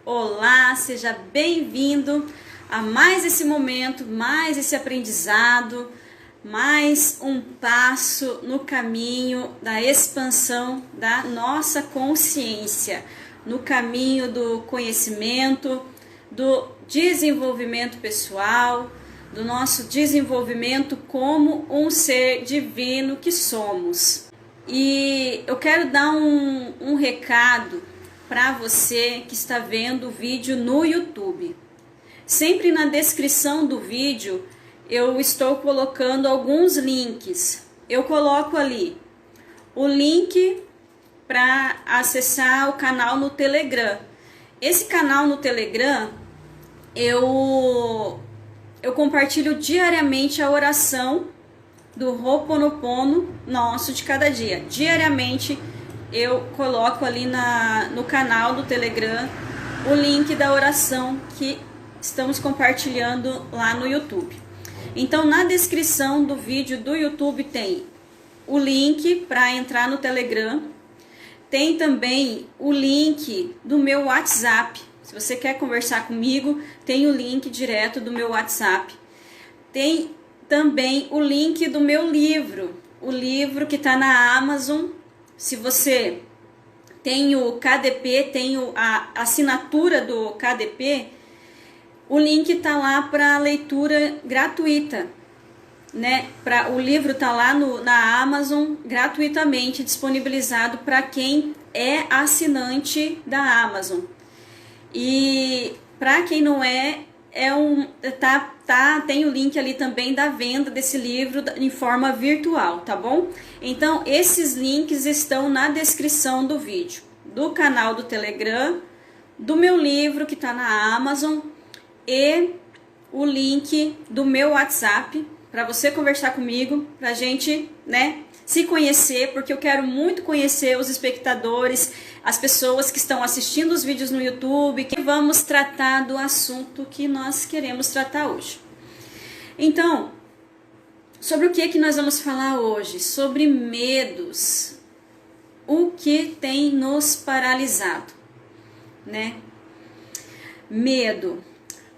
Olá, seja bem-vindo a mais esse momento, mais esse aprendizado, mais um passo no caminho da expansão da nossa consciência, no caminho do conhecimento, do desenvolvimento pessoal, do nosso desenvolvimento como um ser divino que somos. E eu quero dar um recado para você que está vendo o vídeo no YouTube. Sempre na descrição do vídeo eu estou colocando alguns links. Eu coloco ali o link para acessar o canal no Telegram. Esse canal no Telegram eu compartilho diariamente a oração do Ho'oponopono nosso de cada dia. Diariamente eu coloco ali no canal do Telegram o link da oração que estamos compartilhando lá no YouTube. Então, na descrição do vídeo do YouTube tem o link para entrar no Telegram. Tem também o link do meu WhatsApp. Se você quer conversar comigo, tem o link direto do meu WhatsApp. Tem também o link do meu livro, o livro que está na Amazon. Se você tem o KDP, tem a assinatura do KDP, o link está lá para leitura gratuita, né? O livro está lá na Amazon gratuitamente disponibilizado para quem é assinante da Amazon. E para quem não tem o link ali também da venda desse livro em forma virtual, tá bom? Então, esses links estão na descrição do vídeo, do canal do Telegram, do meu livro que está na Amazon e o link do meu WhatsApp para você conversar comigo, pra gente, né, se conhecer, porque eu quero muito conhecer os espectadores, as pessoas que estão assistindo os vídeos no YouTube, que vamos tratar do assunto que nós queremos tratar hoje. Então, sobre o que nós vamos falar hoje? Sobre medos. O que tem nos paralisado, né? Medo.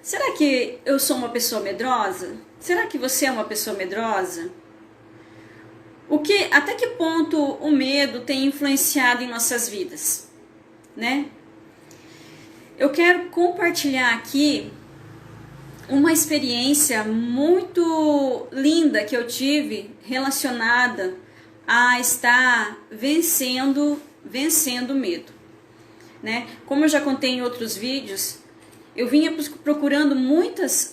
Será que eu sou uma pessoa medrosa? Será que você é uma pessoa medrosa? Até que ponto o medo tem influenciado em nossas vidas, né? Eu quero compartilhar aqui uma experiência muito linda que eu tive relacionada a estar vencendo o medo, né? Como eu já contei em outros vídeos, eu vinha procurando muitas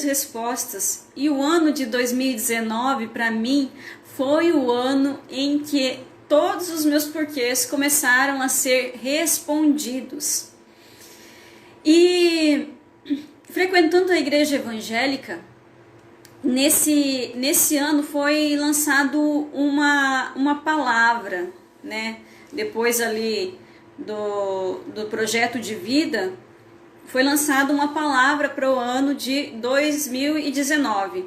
respostas, e o ano de 2019 para mim foi o ano em que todos os meus porquês começaram a ser respondidos. E frequentando a igreja evangélica, nesse ano foi lançado uma palavra, né? Depois ali do projeto de vida, foi lançada uma palavra para o ano de 2019,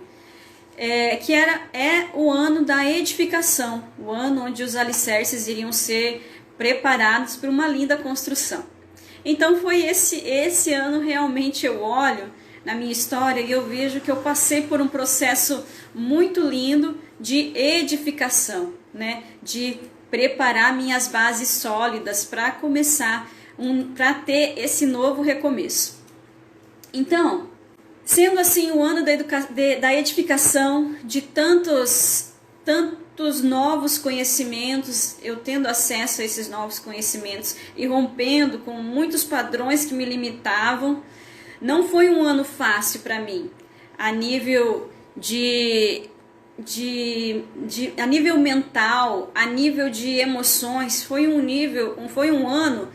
que é o ano da edificação, o ano onde os alicerces iriam ser preparados para uma linda construção. Então foi esse ano, realmente eu olho na minha história e eu vejo que eu passei por um processo muito lindo de edificação, né? De preparar minhas bases sólidas para começar, para ter esse novo recomeço. Então, sendo assim o ano da edificação, de tantos novos conhecimentos, eu tendo acesso a esses novos conhecimentos e rompendo com muitos padrões que me limitavam, não foi um ano fácil para mim, a nível a nível mental, a nível de emoções. Foi um ano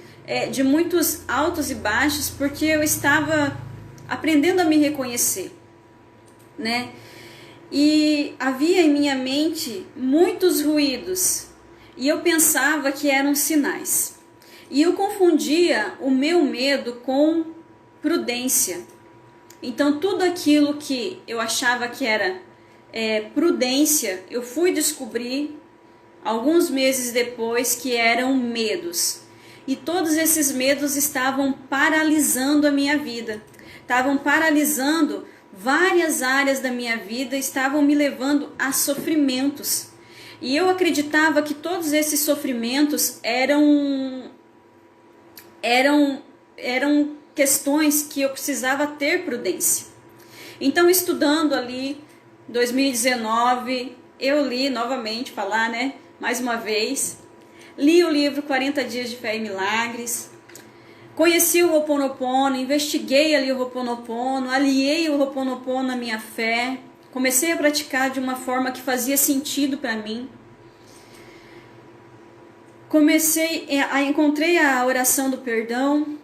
de muitos altos e baixos, porque eu estava aprendendo a me reconhecer, né? E havia em minha mente muitos ruídos, e eu pensava que eram sinais. E eu confundia o meu medo com prudência. Então, tudo aquilo que eu achava que era prudência, eu fui descobrir alguns meses depois que eram medos. e todos esses medos estavam paralisando a minha vida, estavam paralisando várias áreas da minha vida, estavam me levando a sofrimentos. E eu acreditava que todos esses sofrimentos eram questões que eu precisava ter prudência. Então, estudando ali, 2019, eu li novamente, mais uma vez, li o livro 40 Dias de Fé e Milagres, conheci o Ho'oponopono, investiguei ali o Ho'oponopono, aliei o Ho'oponopono à minha fé, comecei a praticar de uma forma que fazia sentido para mim. Encontrei a oração do perdão.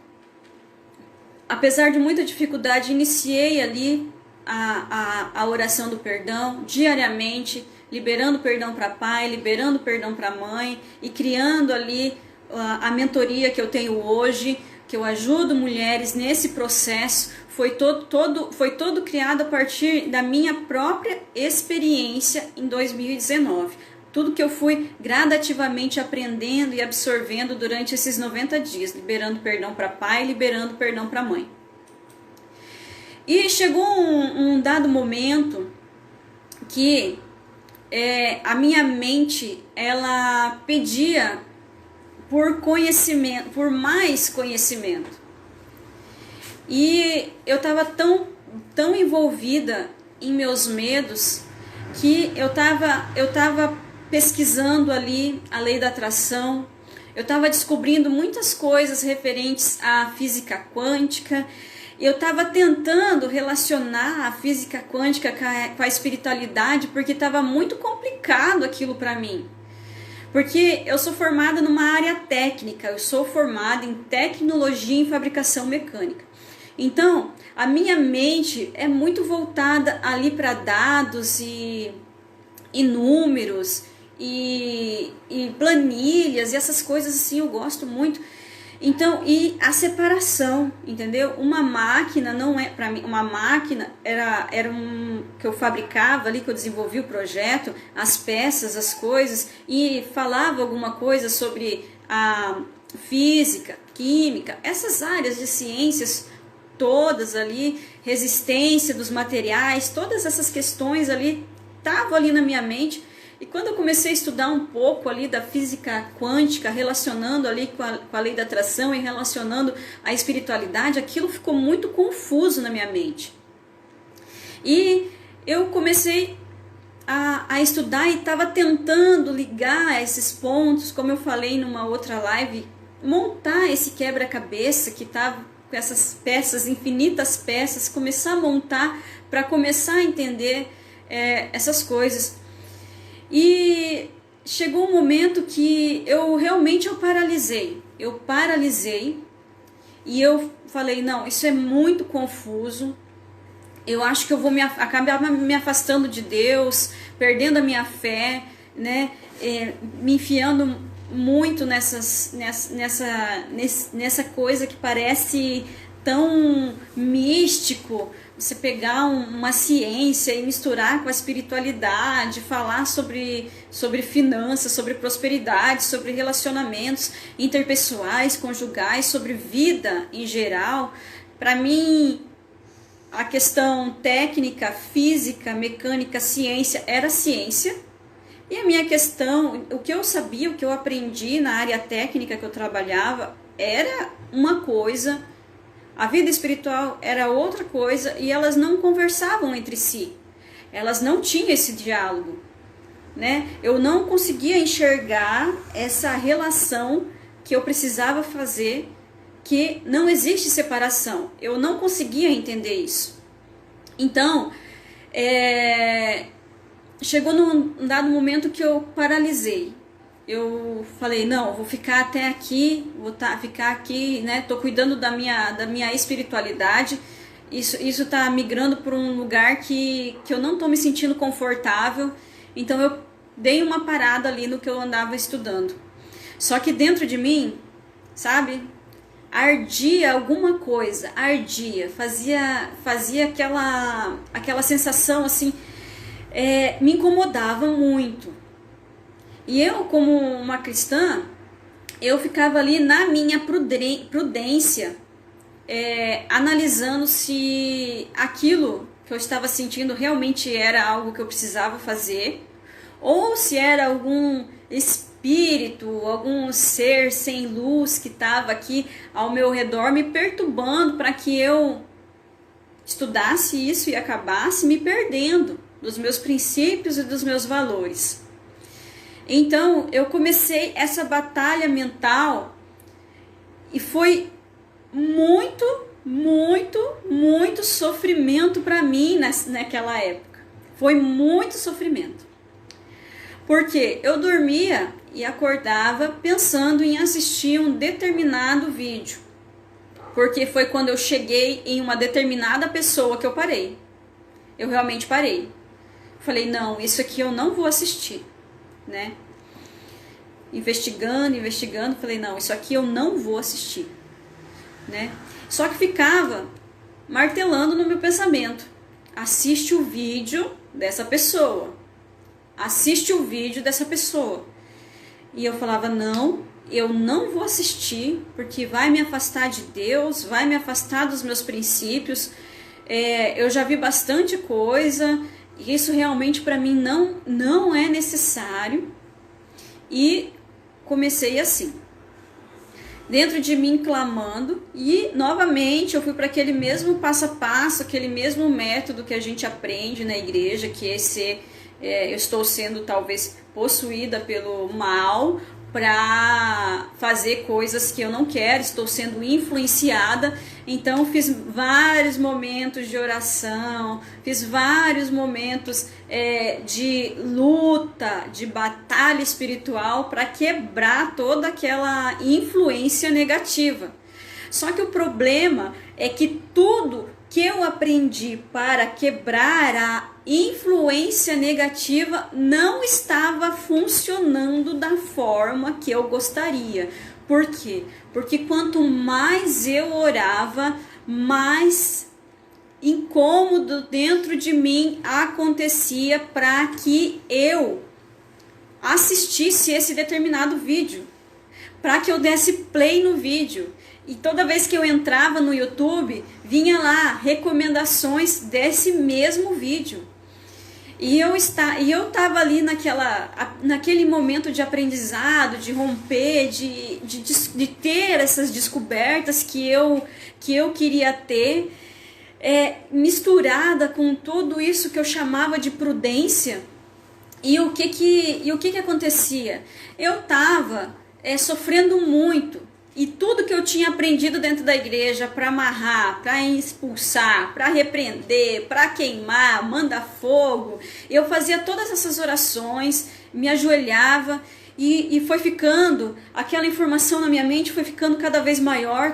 Apesar de muita dificuldade, iniciei ali a oração do perdão diariamente, liberando perdão para pai, liberando perdão para mãe e criando ali a mentoria que eu tenho hoje, que eu ajudo mulheres nesse processo. Foi todo criado a partir da minha própria experiência em 2019. Tudo que eu fui gradativamente aprendendo e absorvendo durante esses 90 dias, liberando perdão para pai, liberando perdão para mãe. E chegou um dado momento que a minha mente, ela pedia por conhecimento, por mais conhecimento. E eu estava tão envolvida em meus medos que eu estava pesquisando ali a lei da atração, eu estava descobrindo muitas coisas referentes à física quântica, eu estava tentando relacionar a física quântica com a espiritualidade, porque estava muito complicado aquilo para mim. Porque eu sou formada numa área técnica, eu sou formada em tecnologia e fabricação mecânica. Então, a minha mente é muito voltada ali para dados e números e planilhas e essas coisas assim, eu gosto muito. Então, e a separação, entendeu? Uma máquina não é, para mim, uma máquina era que eu fabricava ali, que eu desenvolvi o projeto, as peças, as coisas, e falava alguma coisa sobre a física, química, essas áreas de ciências todas ali, resistência dos materiais, todas essas questões ali estavam ali na minha mente. E quando eu comecei a estudar um pouco ali da física quântica, relacionando ali com a lei da atração e relacionando a espiritualidade, aquilo ficou muito confuso na minha mente. E eu comecei a estudar e estava tentando ligar esses pontos, como eu falei numa outra live, montar esse quebra-cabeça que estava com essas peças, infinitas peças, começar a montar para começar a entender essas coisas. E chegou um momento que eu realmente paralisei. Eu paralisei e eu falei, não, isso é muito confuso. Eu acho que eu vou acabar me afastando de Deus, perdendo a minha fé, né? Me enfiando muito nessa coisa que parece tão místico. Você pegar uma ciência e misturar com a espiritualidade, falar sobre finanças, sobre prosperidade, sobre relacionamentos interpessoais, conjugais, sobre vida em geral. Para mim, a questão técnica, física, mecânica, ciência era ciência. E a minha questão, o que eu sabia, o que eu aprendi na área técnica que eu trabalhava, era uma coisa. A vida espiritual era outra coisa e elas não conversavam entre si. Elas não tinham esse diálogo, né? Eu não conseguia enxergar essa relação que eu precisava fazer, que não existe separação. Eu não conseguia entender isso. Então, chegou num dado momento que eu paralisei. Eu falei, não, vou ficar até aqui, ficar aqui, né? Tô cuidando da minha espiritualidade. Isso tá migrando para um lugar que eu não tô me sentindo confortável. Então eu dei uma parada ali no que eu andava estudando. Só que dentro de mim, sabe, ardia alguma coisa, fazia aquela sensação assim, me incomodava muito. E eu, como uma cristã, eu ficava ali na minha prudência, analisando se aquilo que eu estava sentindo realmente era algo que eu precisava fazer, ou se era algum espírito, algum ser sem luz que estava aqui ao meu redor me perturbando para que eu estudasse isso e acabasse me perdendo dos meus princípios e dos meus valores. Então eu comecei essa batalha mental e foi muito sofrimento para mim naquela época. Foi muito sofrimento. Porque eu dormia e acordava pensando em assistir um determinado vídeo. Porque foi quando eu cheguei em uma determinada pessoa que eu parei. Eu realmente parei. Falei, não, isso aqui eu não vou assistir, né? Investigando, falei, não, isso aqui eu não vou assistir, né? Só que ficava martelando no meu pensamento. Assiste o vídeo dessa pessoa. Assiste o vídeo dessa pessoa. E eu falava, não, eu não vou assistir, porque vai me afastar de Deus, vai me afastar dos meus princípios. Eu já vi bastante coisa, e isso realmente para mim não é necessário. E comecei assim, dentro de mim clamando, e novamente eu fui para aquele mesmo passo a passo, aquele mesmo método que a gente aprende na igreja, que eu estou sendo talvez possuída pelo mal para fazer coisas que eu não quero, estou sendo influenciada. Então fiz vários momentos de oração, fiz vários momentos de luta, de batalha espiritual para quebrar toda aquela influência negativa. Só que o problema é que tudo que eu aprendi para quebrar a influência negativa não estava funcionando da forma que eu gostaria. Por quê? Porque quanto mais eu orava, mais incômodo dentro de mim acontecia para que eu assistisse esse determinado vídeo, para que eu desse play no vídeo. E toda vez que eu entrava no YouTube, vinha lá recomendações desse mesmo vídeo. E eu estava ali naquele momento de aprendizado, de romper, de ter essas descobertas que eu queria ter, misturada com tudo isso que eu chamava de prudência. E o que acontecia? Eu estava sofrendo muito. E tudo que eu tinha aprendido dentro da igreja para amarrar, para expulsar, para repreender, para queimar, mandar fogo, eu fazia todas essas orações, me ajoelhava e foi ficando, aquela informação na minha mente foi ficando cada vez maior,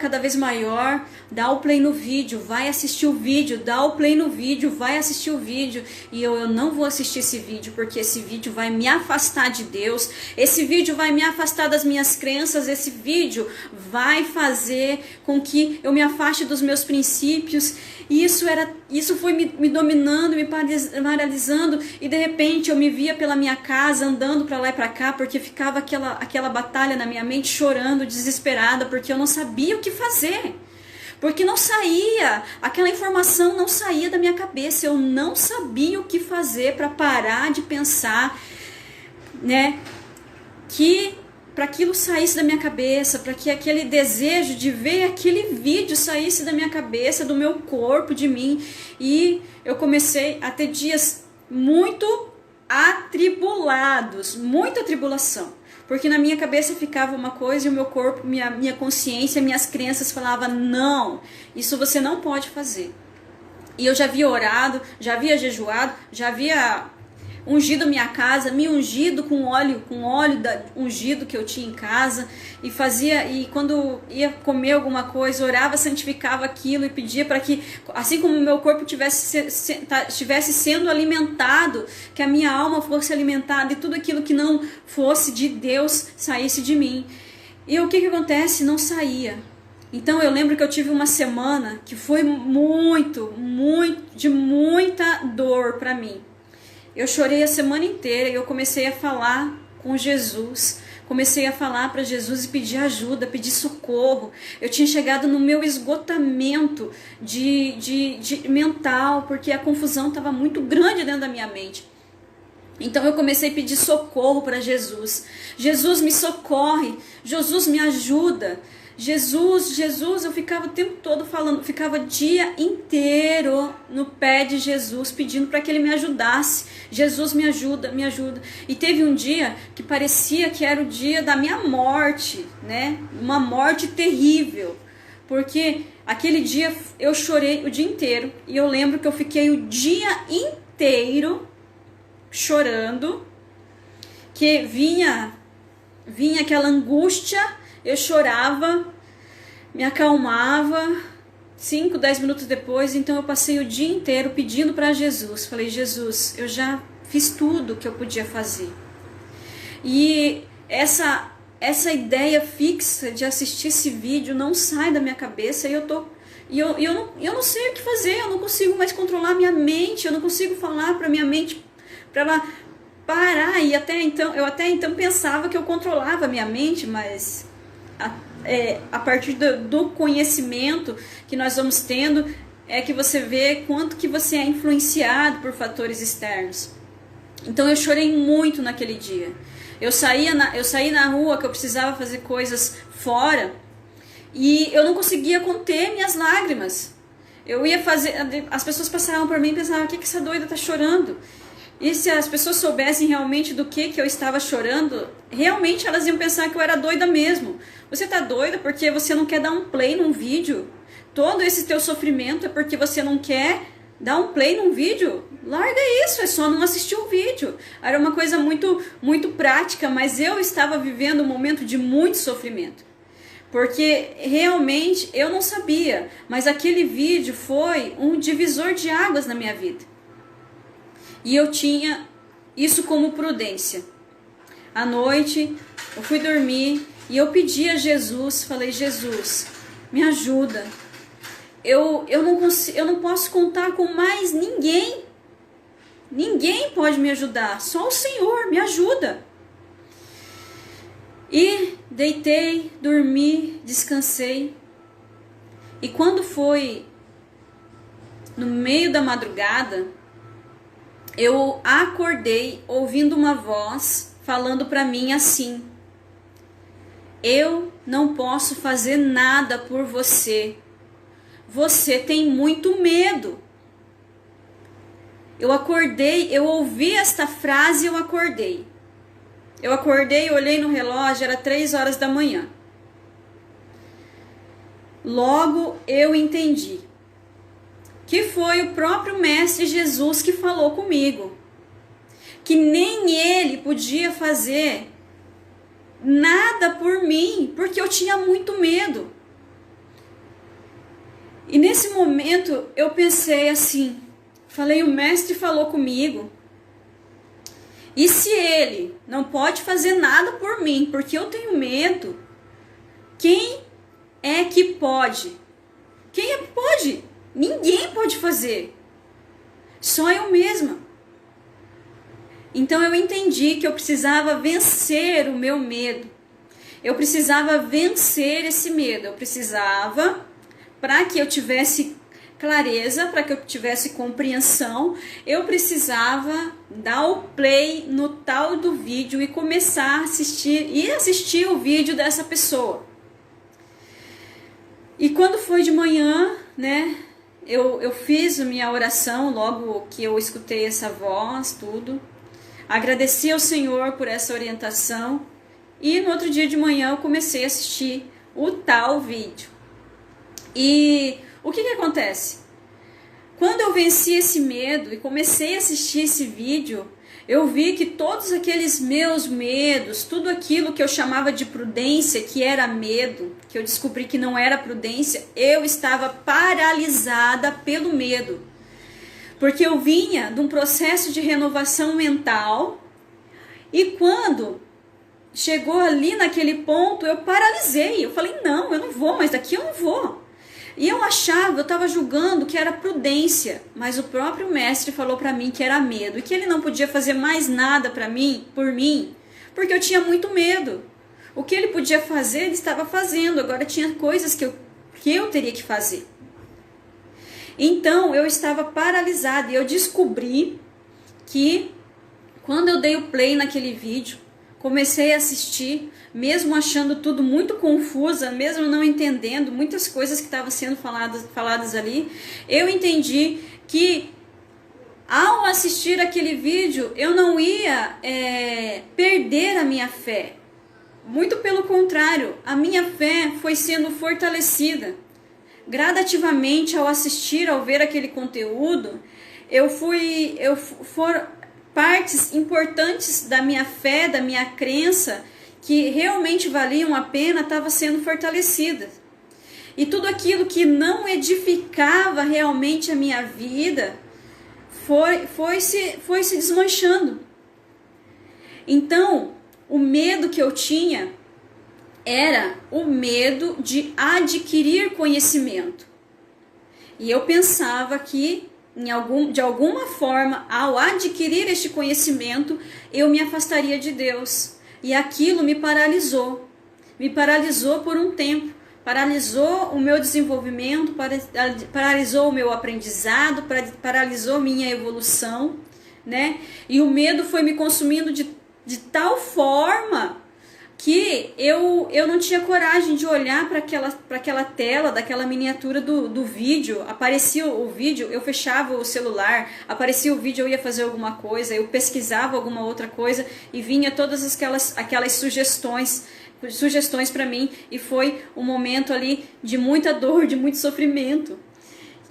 dá o play no vídeo, vai assistir o vídeo, dá o play no vídeo, vai assistir o vídeo, e eu não vou assistir esse vídeo, porque esse vídeo vai me afastar de Deus, esse vídeo vai me afastar das minhas crenças, esse vídeo vai fazer com que eu me afaste dos meus princípios. E isso foi me dominando, me paralisando, e de repente eu me via pela minha casa andando para lá e para cá, porque ficava aquela batalha na minha mente, chorando, desesperada, porque eu não sabia o que fazer, porque não saía, aquela informação não saía da minha cabeça, eu não sabia o que fazer para parar de pensar, né, para aquilo saísse da minha cabeça, para que aquele desejo de ver aquele vídeo saísse da minha cabeça, do meu corpo, de mim. E eu comecei a ter dias muito atribulados, muita atribulação, porque na minha cabeça ficava uma coisa e o meu corpo, minha consciência, minhas crenças falavam, não, isso você não pode fazer. E eu já havia orado, já havia jejuado, já havia ungido minha casa, me ungido com óleo ungido que eu tinha em casa, e quando ia comer alguma coisa, orava, santificava aquilo e pedia para que, assim como o meu corpo estivesse sendo alimentado, que a minha alma fosse alimentada e tudo aquilo que não fosse de Deus saísse de mim. E o que acontece? Não saía. Então eu lembro que eu tive uma semana que foi de muita dor para mim. Eu chorei a semana inteira e eu comecei a falar com Jesus, comecei a falar para Jesus e pedir ajuda, pedir socorro. Eu tinha chegado no meu esgotamento de mental, porque a confusão estava muito grande dentro da minha mente. Então eu comecei a pedir socorro para Jesus. Jesus, me socorre. Jesus, me ajuda. Jesus, Jesus, eu ficava o tempo todo falando, ficava o dia inteiro no pé de Jesus, pedindo para que ele me ajudasse. Jesus, me ajuda, me ajuda. E teve um dia que parecia que era o dia da minha morte, né? Uma morte terrível, porque aquele dia eu chorei o dia inteiro, e eu lembro que eu fiquei o dia inteiro chorando, que vinha aquela angústia. Eu chorava, me acalmava, 5, 10 minutos depois, então eu passei o dia inteiro pedindo para Jesus. Falei, Jesus, eu já fiz tudo que eu podia fazer. E essa ideia fixa de assistir esse vídeo não sai da minha cabeça, e eu não sei o que fazer, eu não consigo mais controlar a minha mente, eu não consigo falar para minha mente para ela parar. E eu até então pensava que eu controlava a minha mente, mas a partir do conhecimento que nós vamos tendo, é que você vê quanto que você é influenciado por fatores externos. Então eu chorei muito naquele dia. Eu saí na rua, que eu precisava fazer coisas fora, e eu não conseguia conter minhas lágrimas. Eu ia fazer, as pessoas passavam por mim e pensavam, o que essa doida tá chorando? E se as pessoas soubessem realmente do que eu estava chorando, realmente elas iam pensar que eu era doida mesmo. Você tá doida porque você não quer dar um play num vídeo? Todo esse teu sofrimento é porque você não quer dar um play num vídeo? Larga isso, é só não assistir o vídeo. Era uma coisa muito, muito prática, mas eu estava vivendo um momento de muito sofrimento. Porque realmente eu não sabia, mas aquele vídeo foi um divisor de águas na minha vida. E eu tinha isso como prudência. À noite, eu fui dormir e eu pedi a Jesus, falei, Jesus, me ajuda. Eu não posso contar com mais ninguém. Ninguém pode me ajudar, só o Senhor, me ajuda. E deitei, dormi, descansei. E quando foi no meio da madrugada, eu acordei ouvindo uma voz falando para mim assim: eu não posso fazer nada por você. Você tem muito medo. Eu acordei, eu ouvi esta frase e eu acordei. Eu acordei, olhei no relógio, era 3 horas da manhã. Logo eu entendi que foi o próprio Mestre Jesus que falou comigo, que nem ele podia fazer nada por mim, porque eu tinha muito medo. E nesse momento eu pensei assim, falei, o Mestre falou comigo, e se ele não pode fazer nada por mim, porque eu tenho medo, quem é que pode? Quem é que pode? Ninguém pode fazer, só eu mesma. Então eu entendi que eu precisava vencer o meu medo. Eu precisava vencer esse medo. Eu precisava, para que eu tivesse clareza, para que eu tivesse compreensão, eu precisava dar o play no tal do vídeo e começar a assistir o vídeo dessa pessoa. E quando foi de manhã, né, eu fiz a minha oração logo que eu escutei essa voz, tudo. Agradeci ao Senhor por essa orientação e no outro dia de manhã eu comecei a assistir o tal vídeo. E o que acontece? Quando eu venci esse medo e comecei a assistir esse vídeo, eu vi que todos aqueles meus medos, tudo aquilo que eu chamava de prudência, que era medo, que eu descobri que não era prudência, eu estava paralisada pelo medo. Porque eu vinha de um processo de renovação mental e quando chegou ali naquele ponto, eu paralisei. Eu falei, não, eu não vou, mas daqui eu não vou. E eu achava, eu estava julgando que era prudência, mas o próprio Mestre falou para mim que era medo e que ele não podia fazer mais nada por mim, porque eu tinha muito medo. O que ele podia fazer, ele estava fazendo. Agora tinha coisas que eu teria que fazer. Então eu estava paralisada e eu descobri que quando eu dei o play naquele vídeo, comecei a assistir, mesmo achando tudo muito confusa, mesmo não entendendo muitas coisas que estavam sendo faladas ali, eu entendi que ao assistir aquele vídeo eu não ia perder a minha fé. Muito pelo contrário, a minha fé foi sendo fortalecida. Gradativamente, ao assistir, ao ver aquele conteúdo, partes importantes da minha fé, da minha crença, que realmente valiam a pena, estava sendo fortalecida. E tudo aquilo que não edificava realmente a minha vida foi se desmanchando. Então, o medo que eu tinha era o medo de adquirir conhecimento. E eu pensava que, de alguma forma, ao adquirir este conhecimento, eu me afastaria de Deus. E aquilo me paralisou. Me paralisou por um tempo. Paralisou o meu desenvolvimento, paralisou o meu aprendizado, paralisou minha evolução, né? E o medo foi me consumindo de tal forma que eu não tinha coragem de olhar para aquela tela, daquela miniatura do vídeo. Aparecia o vídeo, eu fechava o celular, aparecia o vídeo, eu ia fazer alguma coisa, eu pesquisava alguma outra coisa e vinha todas aquelas sugestões para mim, e foi um momento ali de muita dor, de muito sofrimento.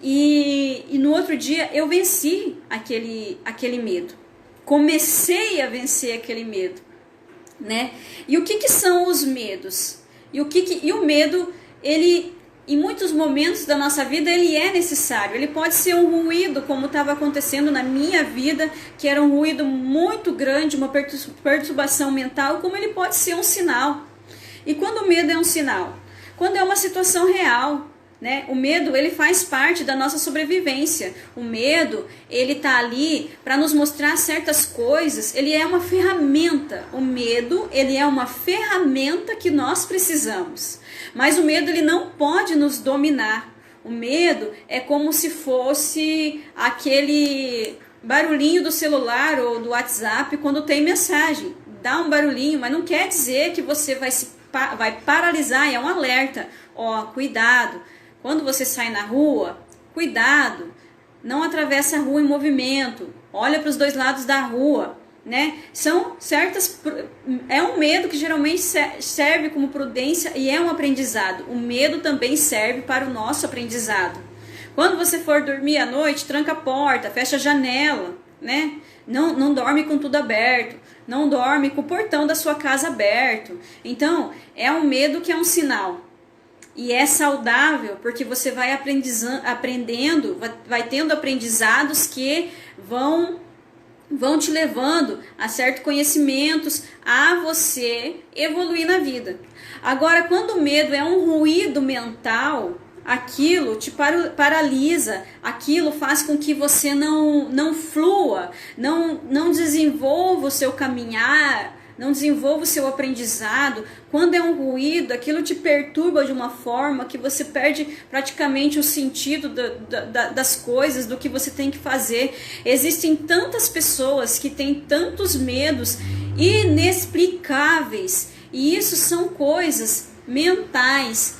E no outro dia eu venci aquele medo. Comecei a vencer aquele medo, né? E o que são os medos? E o medo, ele, em muitos momentos da nossa vida, ele é necessário. Ele pode ser um ruído, como estava acontecendo na minha vida, que era um ruído muito grande, uma perturbação mental, como ele pode ser um sinal. E quando o medo é um sinal? Quando é uma situação real, né? O medo, ele faz parte da nossa sobrevivência. O medo, ele tá ali para nos mostrar certas coisas. Ele é uma ferramenta. O medo, ele é uma ferramenta que nós precisamos. Mas o medo, ele não pode nos dominar. O medo é como se fosse aquele barulhinho do celular ou do WhatsApp quando tem mensagem. Dá um barulhinho, mas não quer dizer que você vai paralisar. É um alerta. Ó, cuidado. Quando você sai na rua, cuidado, não atravessa a rua em movimento, olha para os dois lados da rua, né? É um medo que geralmente serve como prudência e é um aprendizado. O medo também serve para o nosso aprendizado. Quando você for dormir à noite, tranca a porta, fecha a janela, né? Não dorme com tudo aberto, não dorme com o portão da sua casa aberto. Então, é um medo que é um sinal. E é saudável, porque você vai aprendendo, vai tendo aprendizados que vão te levando a certos conhecimentos, a você evoluir na vida. Agora, quando o medo é um ruído mental, aquilo te paralisa, aquilo faz com que você não flua, não desenvolva o seu caminhar, não desenvolva o seu aprendizado. Quando é um ruído, aquilo te perturba de uma forma que você perde praticamente o sentido das coisas, do que você tem que fazer. Existem tantas pessoas que têm tantos medos inexplicáveis, e isso são coisas mentais,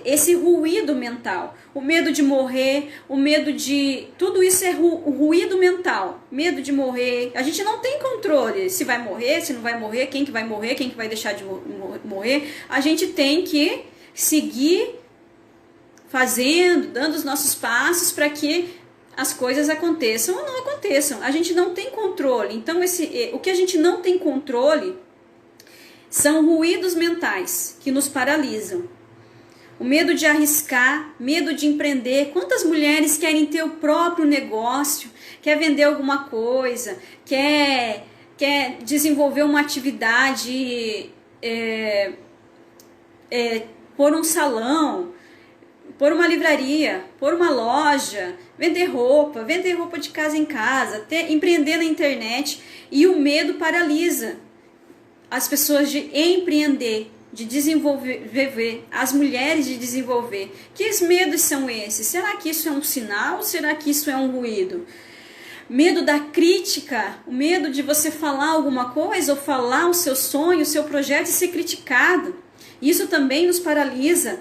esse ruído mental. O medo de morrer, o medo de... Tudo isso é ruído mental. Medo de morrer. A gente não tem controle se vai morrer, se não vai morrer, quem que vai morrer, quem que vai deixar de morrer. A gente tem que seguir fazendo, dando os nossos passos para que as coisas aconteçam ou não aconteçam. A gente não tem controle. Então, o que a gente não tem controle são ruídos mentais que nos paralisam. O medo de arriscar, medo de empreender. Quantas mulheres querem ter o próprio negócio, quer vender alguma coisa, quer desenvolver uma atividade, pôr um salão, pôr uma livraria, pôr uma loja, vender roupa de casa em casa, empreender na internet, e o medo paralisa. as pessoas de empreender, de desenvolver, as mulheres de desenvolver. Que medos são esses? Será que isso é um sinal ou será que isso é um ruído? Medo da crítica, o medo de você falar alguma coisa ou falar o seu sonho, o seu projeto e ser criticado. Isso também nos paralisa.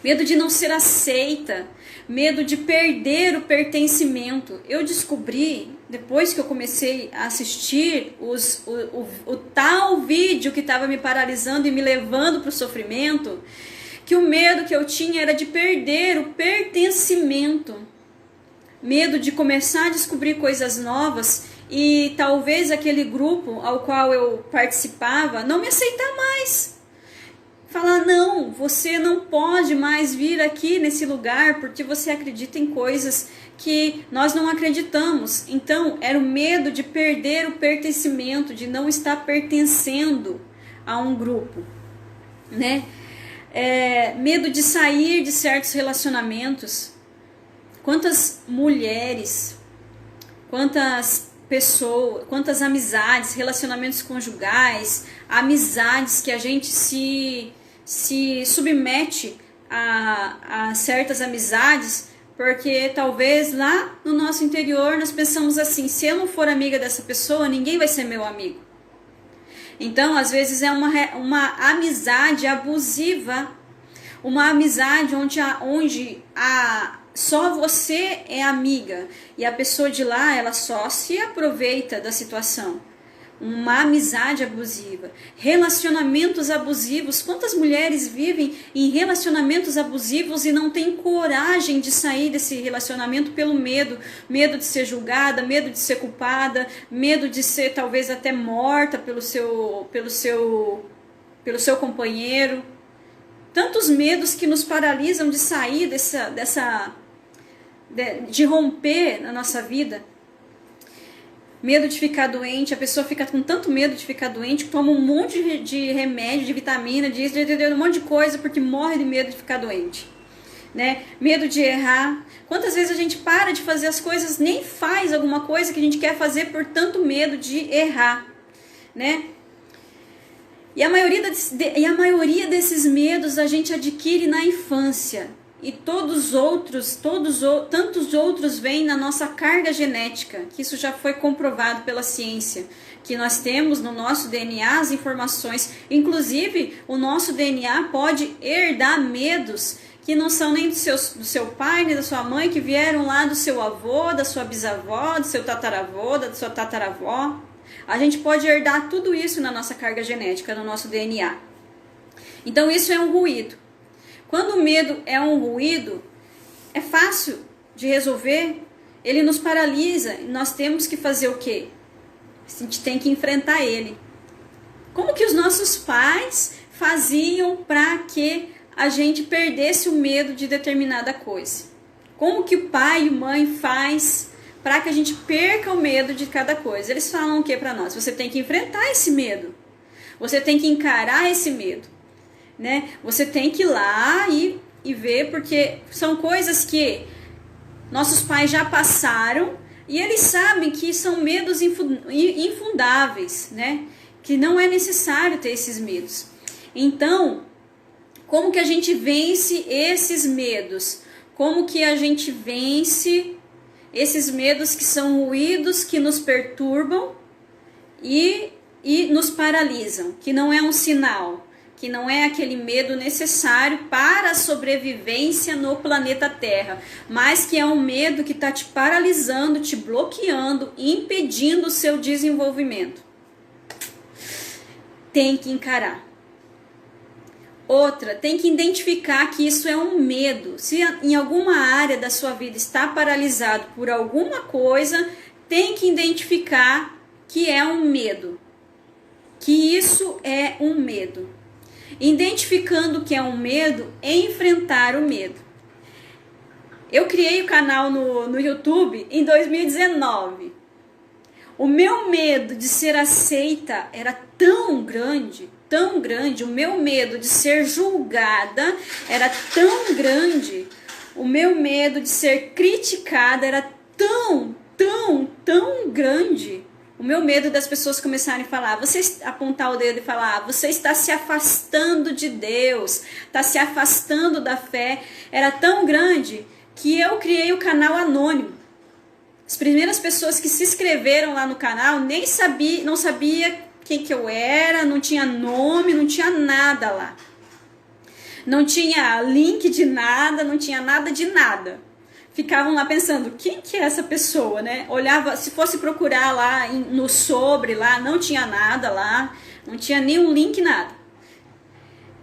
Medo de não ser aceita, medo de perder o pertencimento. Eu descobri, depois que eu comecei a assistir o tal vídeo que estava me paralisando e me levando para o sofrimento, que o medo que eu tinha era de perder o pertencimento. Medo de começar a descobrir coisas novas e talvez aquele grupo ao qual eu participava não me aceitar mais. Falar, não, você não pode mais vir aqui nesse lugar porque você acredita em coisas que nós não acreditamos. Então, era o medo de perder o pertencimento, de não estar pertencendo a um grupo, né? Medo de sair de certos relacionamentos. Quantas mulheres, quantas pessoas, quantas amizades, relacionamentos conjugais, amizades que a gente se submete a certas amizades, porque talvez lá no nosso interior nós pensamos assim, se eu não for amiga dessa pessoa, ninguém vai ser meu amigo. Então, às vezes é uma amizade abusiva, uma amizade onde só você é amiga e a pessoa de lá ela só se aproveita da situação. Uma amizade abusiva, relacionamentos abusivos. Quantas mulheres vivem em relacionamentos abusivos e não têm coragem de sair desse relacionamento pelo medo de ser julgada, medo de ser culpada, medo de ser talvez até morta pelo seu companheiro. Tantos medos que nos paralisam de sair de romper na nossa vida. Medo de ficar doente, a pessoa fica com tanto medo de ficar doente, toma um monte de remédio, de vitamina, de um monte de coisa, porque morre de medo de ficar doente, né? Medo de errar. Quantas vezes a gente para de fazer as coisas, nem faz alguma coisa que a gente quer fazer por tanto medo de errar, né? E a maioria desses medos a gente adquire na infância. E tantos outros vêm na nossa carga genética, que isso já foi comprovado pela ciência, que nós temos no nosso DNA as informações, inclusive o nosso DNA pode herdar medos que não são nem do seu pai, nem da sua mãe, que vieram lá do seu avô, da sua bisavó, do seu tataravô, da sua tataravó. A gente pode herdar tudo isso na nossa carga genética, no nosso DNA. Então isso é um ruído. Quando o medo é um ruído, é fácil de resolver, ele nos paralisa e nós temos que fazer o quê? A gente tem que enfrentar ele. Como que os nossos pais faziam para que a gente perdesse o medo de determinada coisa? Como que o pai e mãe faz para que a gente perca o medo de cada coisa? Eles falam o que para nós? Você tem que enfrentar esse medo. Você tem que encarar esse medo. Né? Você tem que ir lá e ver, porque são coisas que nossos pais já passaram e eles sabem que são medos infundáveis, né? Que não é necessário ter esses medos. Então, como que a gente vence esses medos? Como que a gente vence esses medos que são ruídos que nos perturbam e nos paralisam, que não é um sinal, que não é aquele medo necessário para a sobrevivência no planeta Terra, mas que é um medo que está te paralisando, te bloqueando, impedindo o seu desenvolvimento. Tem que encarar. Outra, tem que identificar que isso é um medo. Se em alguma área da sua vida está paralisado por alguma coisa, tem que identificar que é um medo. Que isso é um medo. Identificando que é um medo, enfrentar o medo. Eu criei o canal no YouTube em 2019. O meu medo de ser aceita era tão grande, o meu medo de ser julgada era tão grande, o meu medo de ser criticada era tão grande, O meu medo das pessoas começarem a falar, apontar o dedo e falar, você está se afastando de Deus, está se afastando da fé, era tão grande que eu criei o canal anônimo. As primeiras pessoas que se inscreveram lá no canal não sabia quem que eu era, não tinha nome, não tinha nada lá. Não tinha link de nada, não tinha nada de nada. Ficavam lá pensando, quem que é essa pessoa, né? Olhava, se fosse procurar lá no sobre lá, não tinha nada lá, não tinha nenhum link, nada.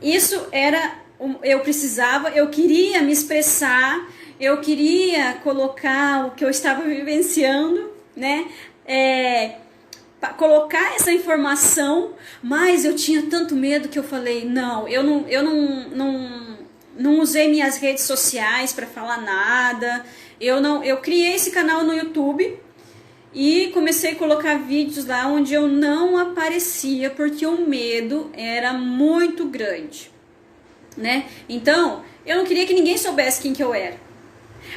Isso era, eu queria me expressar, eu queria colocar o que eu estava vivenciando, né? Colocar essa informação, mas eu tinha tanto medo que eu falei, não, eu não usei minhas redes sociais para falar nada. Eu criei esse canal no YouTube e comecei a colocar vídeos lá onde eu não aparecia porque o medo era muito grande, né? Então, eu não queria que ninguém soubesse quem que eu era.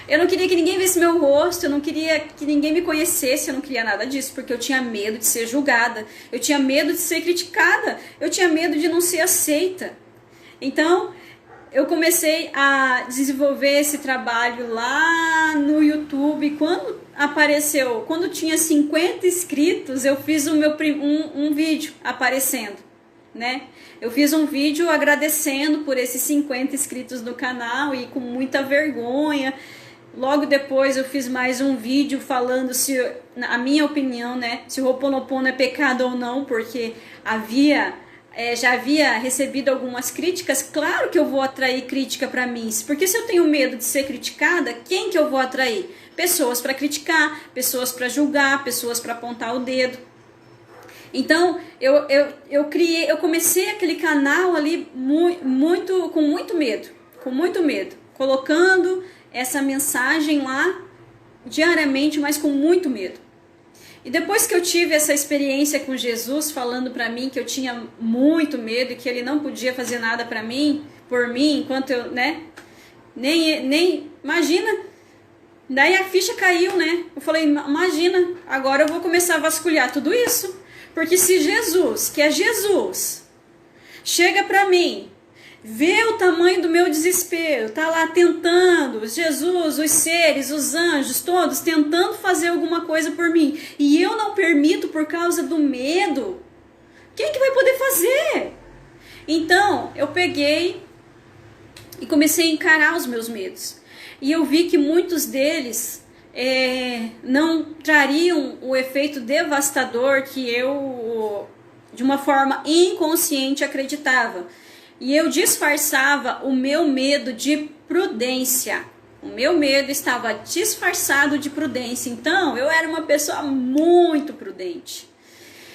Eu não queria que ninguém visse meu rosto, eu não queria que ninguém me conhecesse, eu não queria nada disso, porque eu tinha medo de ser julgada, eu tinha medo de ser criticada, eu tinha medo de não ser aceita. Então, eu comecei a desenvolver esse trabalho lá no YouTube. Quando tinha 50 inscritos, eu fiz um vídeo aparecendo, né? Eu fiz um vídeo agradecendo por esses 50 inscritos no canal e com muita vergonha. Logo depois eu fiz mais um vídeo falando a minha opinião, né? Se o Ho'oponopono é pecado ou não, porque já havia recebido algumas críticas. Claro que eu vou atrair crítica para mim, porque se eu tenho medo de ser criticada, quem que eu vou atrair? Pessoas para criticar, pessoas para julgar, pessoas para apontar o dedo. Então, eu comecei aquele canal ali com muito medo, colocando essa mensagem lá diariamente, mas com muito medo. E depois que eu tive essa experiência com Jesus, falando para mim que eu tinha muito medo e que ele não podia fazer nada por mim, enquanto eu, né, nem imagina. Daí a ficha caiu, né? Eu falei, imagina, agora eu vou começar a vasculhar tudo isso. Porque se Jesus, que é Jesus, chega para mim, vê o tamanho do meu desespero, tá lá tentando, Jesus, os seres, os anjos, todos tentando fazer alguma coisa por mim, e eu não permito por causa do medo, quem que vai poder fazer? Então, eu peguei e comecei a encarar os meus medos. E eu vi que muitos deles não trariam o efeito devastador que eu, de uma forma inconsciente, acreditava. E eu disfarçava o meu medo de prudência. O meu medo estava disfarçado de prudência. Então, eu era uma pessoa muito prudente.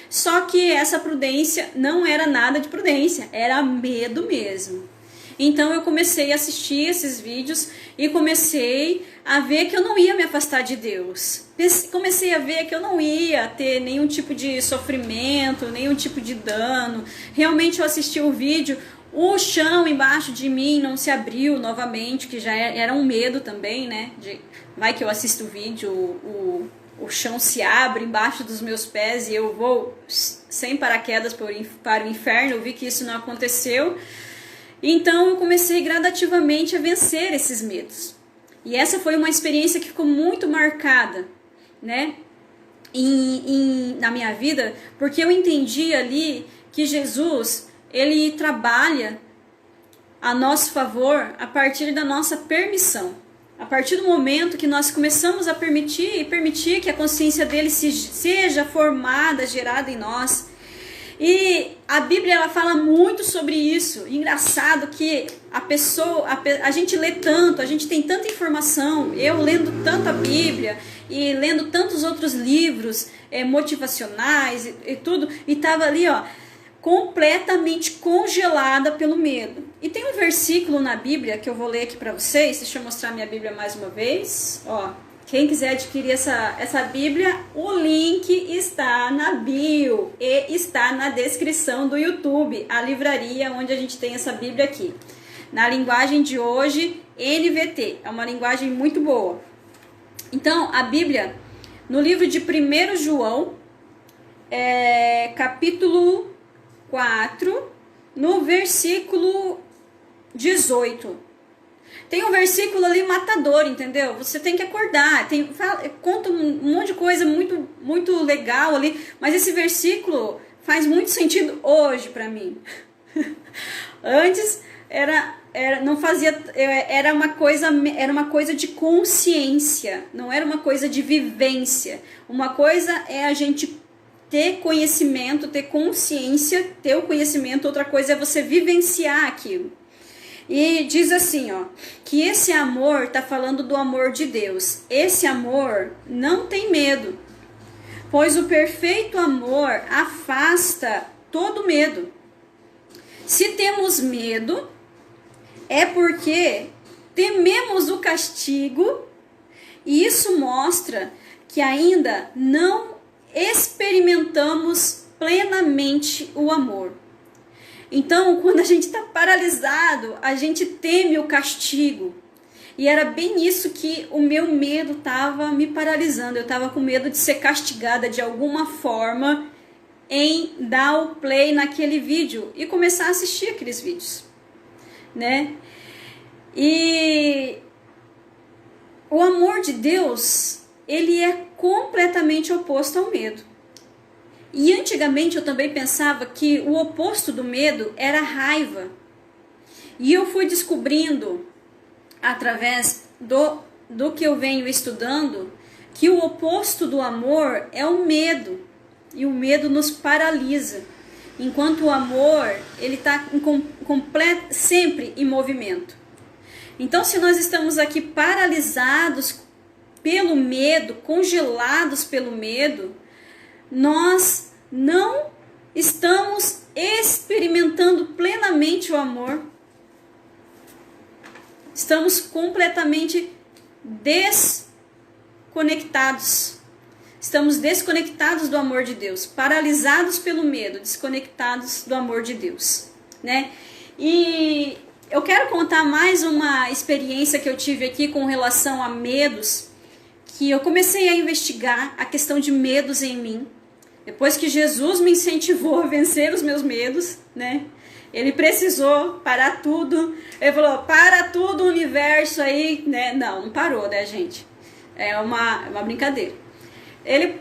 Só que essa prudência não era nada de prudência, era medo mesmo. Então eu comecei a assistir esses vídeos e comecei a ver que eu não ia me afastar de Deus. Comecei a ver que eu não ia ter nenhum tipo de sofrimento, nenhum tipo de dano. Realmente eu assisti o vídeo, o chão embaixo de mim não se abriu novamente, que já era um medo também, né? Vai que eu assisto o vídeo, o chão se abre embaixo dos meus pés e eu vou sem paraquedas para o inferno. Eu vi que isso não aconteceu. Então eu comecei gradativamente a vencer esses medos. E essa foi uma experiência que ficou muito marcada, né, na minha vida, porque eu entendi ali que Jesus, ele trabalha a nosso favor a partir da nossa permissão. A partir do momento que nós começamos a permitir que a consciência dele seja formada, gerada em nós. E a Bíblia ela fala muito sobre isso. Engraçado que a gente lê tanto, a gente tem tanta informação. Eu lendo tanto a Bíblia e lendo tantos outros livros motivacionais e tudo, e estava ali, ó, completamente congelada pelo medo. E tem um versículo na Bíblia que eu vou ler aqui para vocês. Deixa eu mostrar minha Bíblia mais uma vez. Ó, quem quiser adquirir essa Bíblia, o link está na bio e está na descrição do YouTube, a livraria onde a gente tem essa Bíblia aqui. Na linguagem de hoje, NVT, é uma linguagem muito boa. Então, a Bíblia, no livro de 1 João, capítulo 4, no versículo 18. Tem um versículo ali matador, entendeu? Você tem que acordar. Conta um monte de coisa muito, muito legal ali, mas esse versículo faz muito sentido hoje para mim. Antes não fazia, era uma coisa de consciência, não era uma coisa de vivência. Uma coisa é a gente ter conhecimento, ter consciência, ter o conhecimento, outra coisa é você vivenciar aquilo. E diz assim, ó, que esse amor, tá falando do amor de Deus. Esse amor não tem medo, pois o perfeito amor afasta todo medo. Se temos medo, é porque tememos o castigo, e isso mostra que ainda não experimentamos plenamente o amor. Então, quando a gente está paralisado, a gente teme o castigo. E era bem isso que o meu medo estava me paralisando. Eu estava com medo de ser castigada de alguma forma em dar o play naquele vídeo e começar a assistir aqueles vídeos, né? E o amor de Deus, ele é completamente oposto ao medo. E antigamente eu também pensava que o oposto do medo era a raiva. E eu fui descobrindo, através do que eu venho estudando, que o oposto do amor é o medo. E o medo nos paralisa. Enquanto o amor, ele está sempre em movimento. Então, se nós estamos aqui paralisados pelo medo, congelados pelo medo, nós não estamos experimentando plenamente o amor. Estamos completamente desconectados. Estamos desconectados do amor de Deus, paralisados pelo medo, desconectados do amor de Deus, né? E eu quero contar mais uma experiência que eu tive aqui com relação a medos, que eu comecei a investigar a questão de medos em mim. Depois que Jesus me incentivou a vencer os meus medos, né? Ele precisou parar tudo. Ele falou, para tudo o universo aí, né? Não parou, né, gente? É uma brincadeira. Ele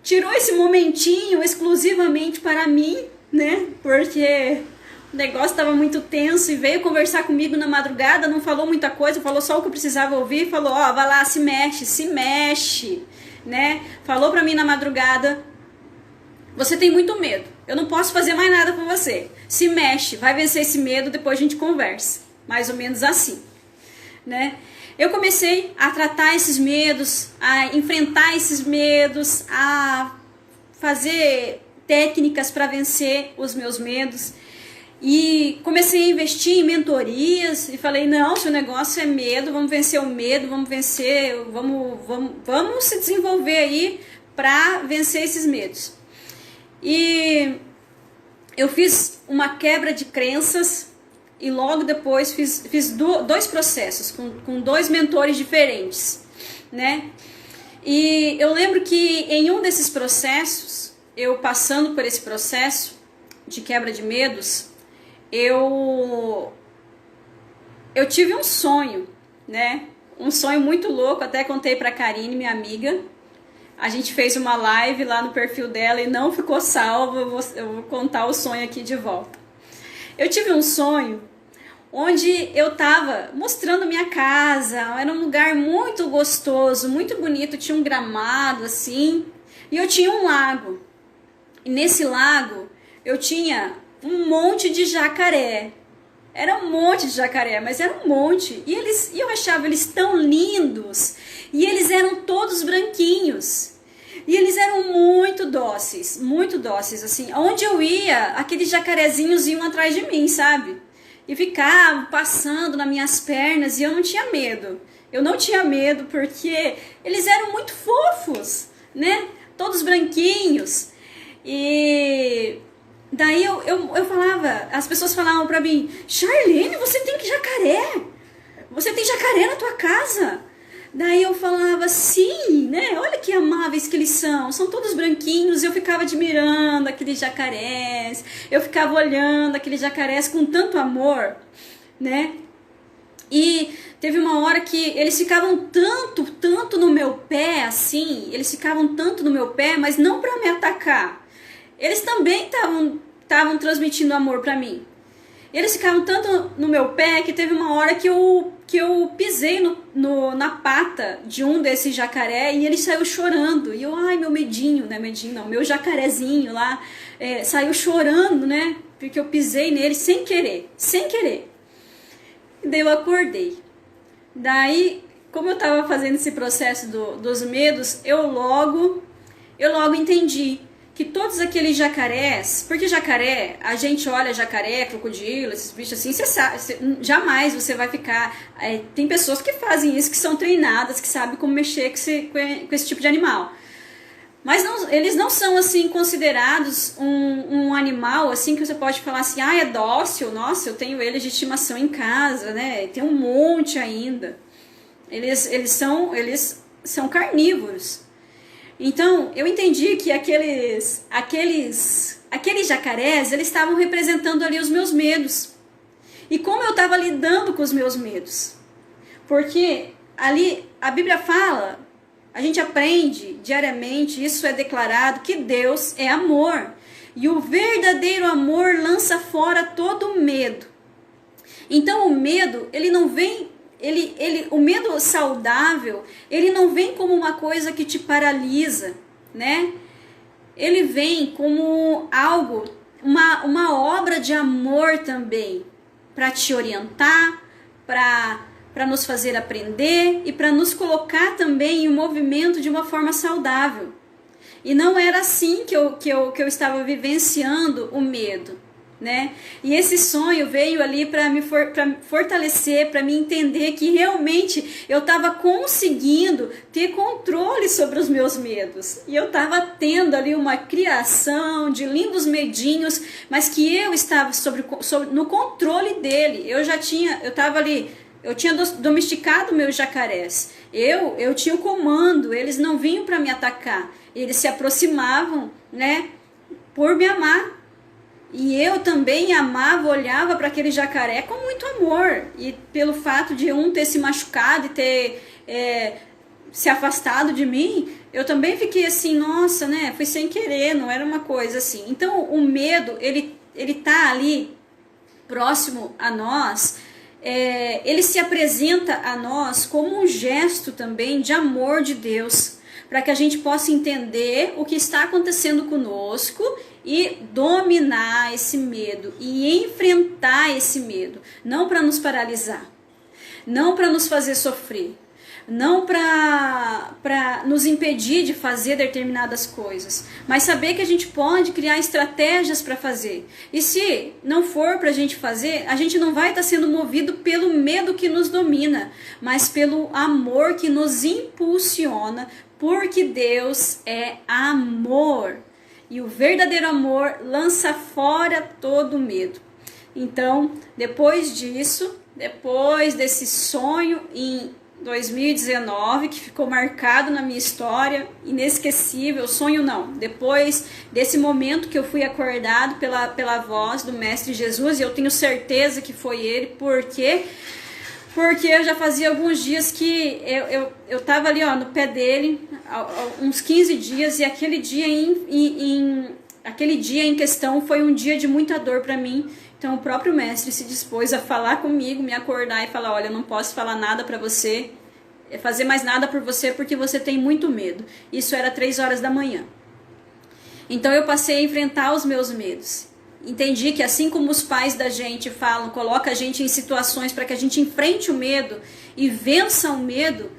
tirou esse momentinho exclusivamente para mim, né? Porque o negócio estava muito tenso e veio conversar comigo na madrugada, não falou muita coisa, falou só o que eu precisava ouvir, falou, ó, vai lá, se mexe, né? Falou pra mim na madrugada, você tem muito medo, eu não posso fazer mais nada com você, se mexe, vai vencer esse medo, depois a gente conversa, mais ou menos assim, né? Eu comecei a tratar esses medos, a enfrentar esses medos, a fazer técnicas para vencer os meus medos. E comecei a investir em mentorias e falei, não, se o negócio é medo, vamos vencer o medo, vamos se desenvolver aí para vencer esses medos. E eu fiz uma quebra de crenças e logo depois fiz dois processos com dois mentores diferentes, né? E eu lembro que em um desses processos, eu passando por esse processo de quebra de medos, eu tive um sonho, né? Um sonho muito louco, até contei pra Karine, minha amiga. A gente fez uma live lá no perfil dela e não ficou salvo, eu vou contar o sonho aqui de volta. Eu tive um sonho onde eu tava mostrando minha casa, era um lugar muito gostoso, muito bonito, tinha um gramado assim, e eu tinha um lago. E nesse lago eu tinha um monte de jacaré. Era um monte de jacaré, mas era um monte. E eu achava eles tão lindos. E eles eram todos branquinhos. E eles eram muito dóceis, assim. Onde eu ia, aqueles jacarezinhos iam atrás de mim, sabe? E ficavam passando nas minhas pernas e eu não tinha medo. Eu não tinha medo porque eles eram muito fofos, né? Todos branquinhos. E daí eu falava, as pessoas falavam pra mim, Charlene, você tem jacaré? Você tem jacaré na tua casa? Daí eu falava, sim, né? Olha que amáveis que eles são todos branquinhos. Eu ficava admirando aqueles jacarés, eu ficava olhando aqueles jacarés com tanto amor, né? E teve uma hora que eles ficavam tanto no meu pé, assim, eles ficavam tanto no meu pé, mas não para me atacar. Eles também estavam transmitindo amor para mim. Eles ficavam tanto no meu pé que teve uma hora que eu pisei na pata de um desses jacaré e ele saiu chorando. E eu, ai, meu medinho, né? Medinho não, meu jacarezinho lá saiu chorando, né? Porque eu pisei nele sem querer. E daí eu acordei. Daí, como eu estava fazendo esse processo dos medos, eu logo entendi que todos aqueles jacarés, porque jacaré, a gente olha jacaré, crocodilo, esses bichos assim, você sabe, jamais você vai ficar... tem pessoas que fazem isso, que são treinadas, que sabem como mexer com esse tipo de animal. Mas eles não são assim considerados um animal assim que você pode falar assim, é dócil, nossa, eu tenho ele de estimação em casa, né? Tem um monte ainda. Eles são carnívoros. Então, eu entendi que aqueles jacarés, eles estavam representando ali os meus medos. E como eu estava lidando com os meus medos. Porque ali a Bíblia fala, a gente aprende diariamente, isso é declarado, que Deus é amor. E o verdadeiro amor lança fora todo medo. Então o medo, ele não vem... o medo saudável, ele não vem como uma coisa que te paralisa, né? Ele vem como algo, uma obra de amor também, para te orientar, para nos fazer aprender e para nos colocar também em movimento de uma forma saudável. E não era assim que eu estava vivenciando o medo, né? E esse sonho veio ali para me fortalecer, para me entender que realmente eu estava conseguindo ter controle sobre os meus medos. E eu estava tendo ali uma criação de lindos medinhos, mas que eu estava no controle dele. Eu tinha domesticado meus jacarés. Eu tinha o comando, eles não vinham para me atacar. Eles se aproximavam, né, por me amar. E eu também amava, olhava para aquele jacaré com muito amor. E pelo fato de um ter se machucado e ter se afastado de mim, eu também fiquei assim, nossa, né? Foi sem querer, não era uma coisa assim. Então o medo, ele tá ali próximo a nós, ele se apresenta a nós como um gesto também de amor de Deus, para que a gente possa entender o que está acontecendo conosco e dominar esse medo e enfrentar esse medo, não para nos paralisar, não para nos fazer sofrer, não para nos impedir de fazer determinadas coisas, mas saber que a gente pode criar estratégias para fazer. E se não for para a gente fazer, a gente não vai estar sendo movido pelo medo que nos domina, mas pelo amor que nos impulsiona, porque Deus é amor. E o verdadeiro amor lança fora todo medo. Então, depois disso, depois desse sonho em 2019, que ficou marcado na minha história, inesquecível, sonho não, depois desse momento que eu fui acordado pela voz do Mestre Jesus, e eu tenho certeza que foi ele, porque eu já fazia alguns dias que eu estava ali no pé dele, uns 15 dias, e aquele dia em questão foi um dia de muita dor para mim. Então o próprio mestre se dispôs a falar comigo, me acordar e falar, olha, eu não posso falar nada para você, fazer mais nada por você porque você tem muito medo. Isso era 3 horas da manhã. Então eu passei a enfrentar os meus medos. Entendi que assim como os pais da gente falam, coloca a gente em situações para que a gente enfrente o medo e vença o medo,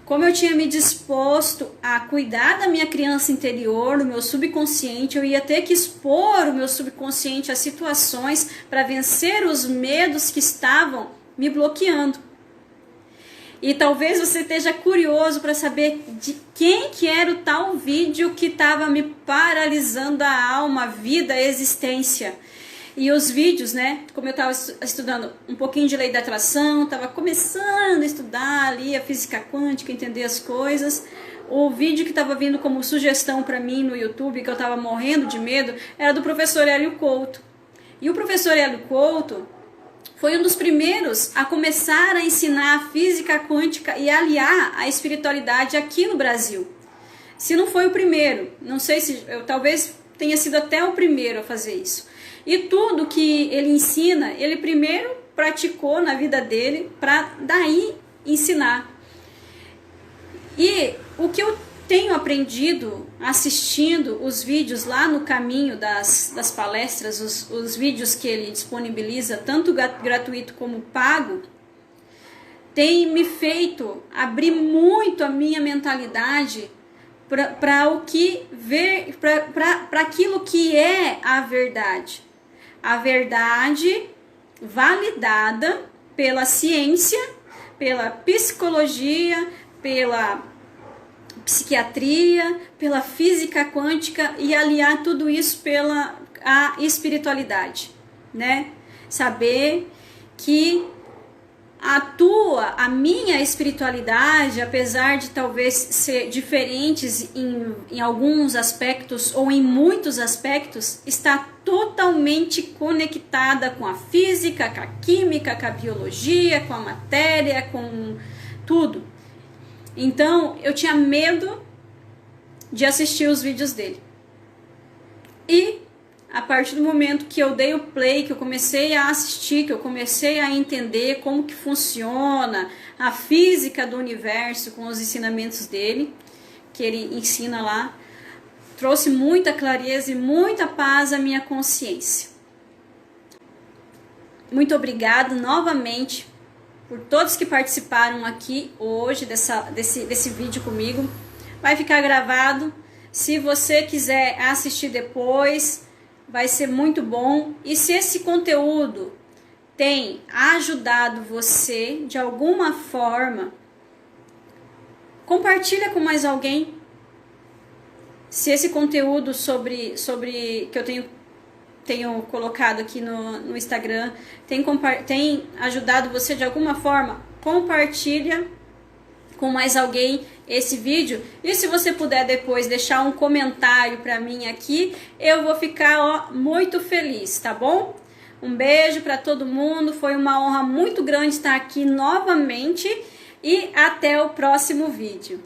como eu tinha me disposto a cuidar da minha criança interior, do meu subconsciente, eu ia ter que expor o meu subconsciente a situações para vencer os medos que estavam me bloqueando. E talvez você esteja curioso para saber de quem que era o tal vídeo que estava me paralisando a alma, a vida, a existência. E os vídeos, né, como eu estava estudando um pouquinho de lei da atração, estava começando a estudar ali a física quântica, entender as coisas, o vídeo que estava vindo como sugestão para mim no YouTube, que eu estava morrendo de medo, era do professor Hélio Couto. E o professor Hélio Couto foi um dos primeiros a começar a ensinar a física quântica e aliar a espiritualidade aqui no Brasil. Se não foi o primeiro, não sei se, talvez tenha sido até o primeiro a fazer isso. E tudo que ele ensina, ele primeiro praticou na vida dele para daí ensinar. E o que eu tenho aprendido assistindo os vídeos lá no caminho das palestras, os vídeos que ele disponibiliza, tanto gratuito como pago, tem me feito abrir muito a minha mentalidade para o que ver, para aquilo que é a verdade. A verdade validada pela ciência, pela psicologia, pela psiquiatria, pela física quântica e aliar tudo isso pela a espiritualidade, né? Saber que a minha espiritualidade, apesar de talvez ser diferentes em alguns aspectos ou em muitos aspectos, está totalmente conectada com a física, com a química, com a biologia, com a matéria, com tudo. Então, eu tinha medo de assistir os vídeos dele. E a partir do momento que eu dei o play, que eu comecei a assistir, que eu comecei a entender como que funciona a física do universo com os ensinamentos dele, que ele ensina lá, trouxe muita clareza e muita paz à minha consciência. Muito obrigada novamente por todos que participaram aqui hoje desse vídeo comigo. Vai ficar gravado. Se você quiser assistir depois, vai ser muito bom. E se esse conteúdo tem ajudado você de alguma forma, compartilha com mais alguém. Se esse conteúdo sobre que eu tenho colocado aqui no Instagram tem ajudado você de alguma forma, compartilha com mais alguém esse vídeo. E se você puder depois deixar um comentário para mim aqui, eu vou ficar muito feliz, tá bom? Um beijo para todo mundo, foi uma honra muito grande estar aqui novamente e até o próximo vídeo.